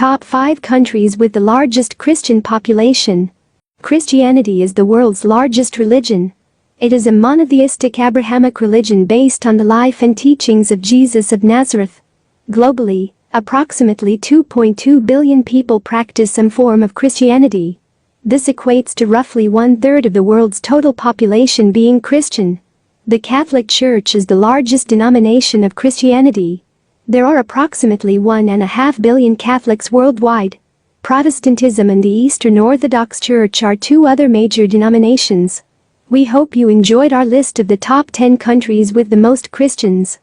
Top 5 countries with the largest Christian population. Christianity is the world's largest religion. It is a monotheistic Abrahamic religion based on the life and teachings of Jesus of Nazareth. Globally, approximately 2.2 billion people practice some form of Christianity. This equates to roughly 1/3 of the world's total population being Christian. The Catholic Church is the largest denomination of Christianity. There are approximately 1.5 billion Catholics worldwide. Protestantism and the Eastern Orthodox Church are two other major denominations. We hope you enjoyed our list of the top 10 countries with the most Christians.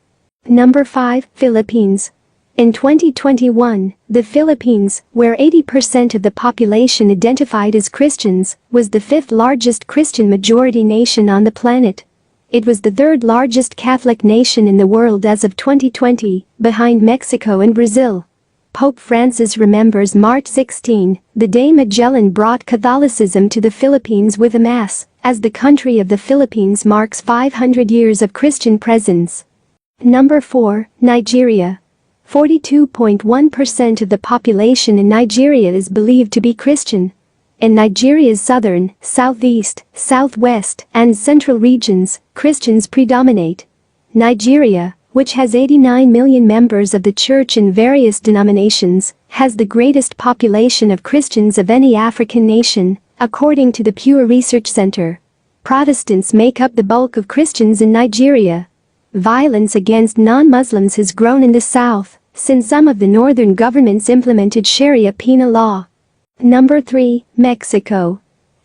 Number 5, Philippines. In 2021, the Philippines, where 80% of the population identified as Christians, was the 5th largest Christian majority nation on the planet. It was the 3rd largest Catholic nation in the world as of 2020, behind Mexico and Brazil. Pope Francis remembers March 16, the day Magellan brought Catholicism to the Philippines with a mass, as the country of the Philippines marks 500 years of Christian presence. Number 4, Nigeria. 42.1% of the population in Nigeria is believed to be Christian. In Nigeria's southern, southeast, southwest, and central regions, Christians predominate. Nigeria, which has 89 million members of the church in various denominations, has the greatest population of Christians of any African nation, according to the Pew Research Center. Protestants make up the bulk of Christians in Nigeria. Violence against non-Muslims has grown in the south, since some of the northern governments implemented Sharia penal law. Number 3, Mexico.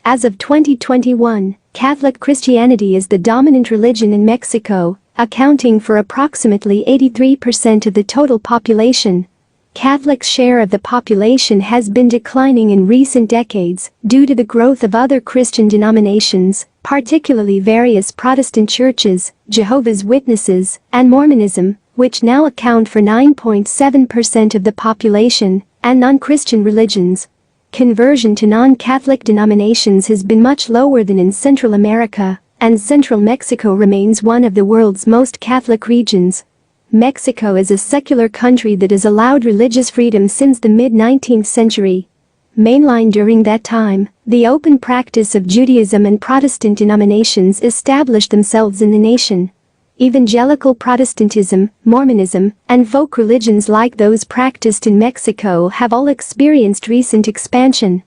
As of 2021, Catholic Christianity is the dominant religion in Mexico, accounting for approximately 83% of the total population. Catholic's share of the population has been declining in recent decades due to the growth of other Christian denominations, particularly various Protestant churches, Jehovah's Witnesses, and Mormonism, which now account for 9.7% of the population, and non-Christian religions. Conversion to non-Catholic denominations has been much lower than in Central America, and central Mexico remains one of the world's most Catholic regions. Mexico is a secular country that has allowed religious freedom since the mid-19th century. Mainline during that time, the open practice of Judaism and Protestant denominations established themselves in the nation. Evangelical Protestantism, Mormonism, and folk religions like those practiced in Mexico have all experienced recent expansion.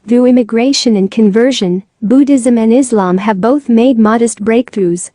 Through immigration and conversion, Buddhism and Islam have both made modest breakthroughs.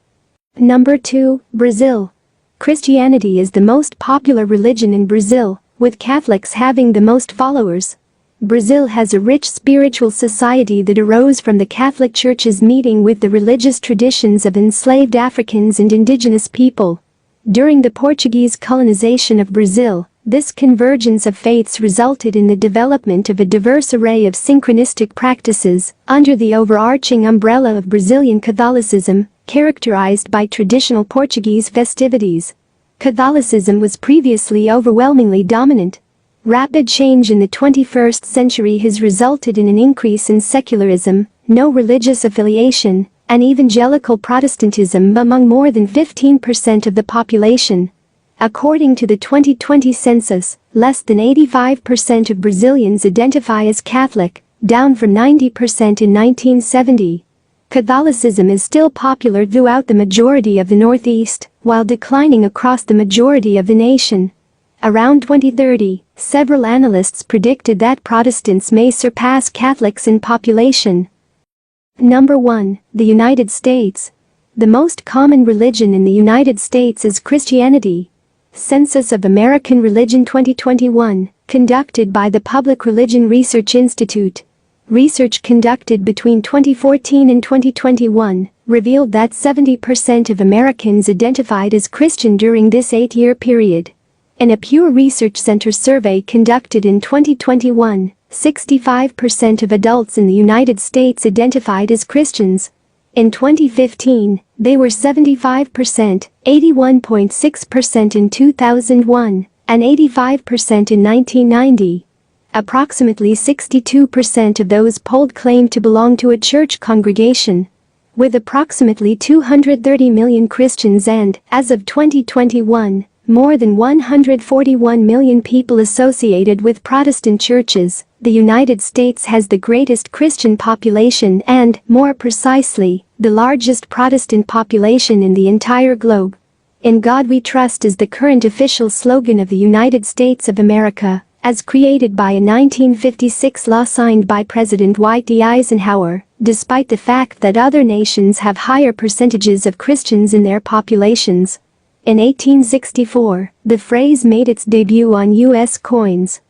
Number 2, Brazil. Christianity is the most popular religion in Brazil, with Catholics having the most followers. Brazil has a rich spiritual society that arose from the Catholic Church's meeting with the religious traditions of enslaved Africans and indigenous people. During the Portuguese colonization of Brazil, this convergence of faiths resulted in the development of a diverse array of synchronistic practices under the overarching umbrella of Brazilian Catholicism, characterized by traditional Portuguese festivities. Catholicism was previously overwhelmingly dominant. Rapid change in the 21st century has resulted in an increase in secularism, no religious affiliation, and evangelical Protestantism among more than 15% of the population. According to the 2020 census, less than 85% of Brazilians identify as Catholic, down from 90% in 1970. Catholicism is still popular throughout the majority of the Northeast, while declining across the majority of the nation. Around 2030, several analysts predicted that Protestants may surpass Catholics in population. Number 1, the United States. The most common religion in the United States is Christianity. Census of American Religion 2021, conducted by the Public Religion Research Institute. Research conducted between 2014 and 2021 revealed that 70% of Americans identified as Christian during this 8-year period. In a Pew Research Center survey conducted in 2021, 65% of adults in the United States identified as Christians. In 2015, they were 75%, 81.6% in 2001, and 85% in 1990. Approximately 62% of those polled claimed to belong to a church congregation. With approximately 230 million Christians and, as of 2021, more than 141 million people associated with Protestant churches, the United States has the greatest Christian population and, more precisely, the largest Protestant population in the entire globe. "In God We Trust" is the current official slogan of the United States of America, as created by a 1956 law signed by President Dwight D. Eisenhower, despite the fact that other nations have higher percentages of Christians in their populations. In 1864, the phrase made its debut on U.S. coins.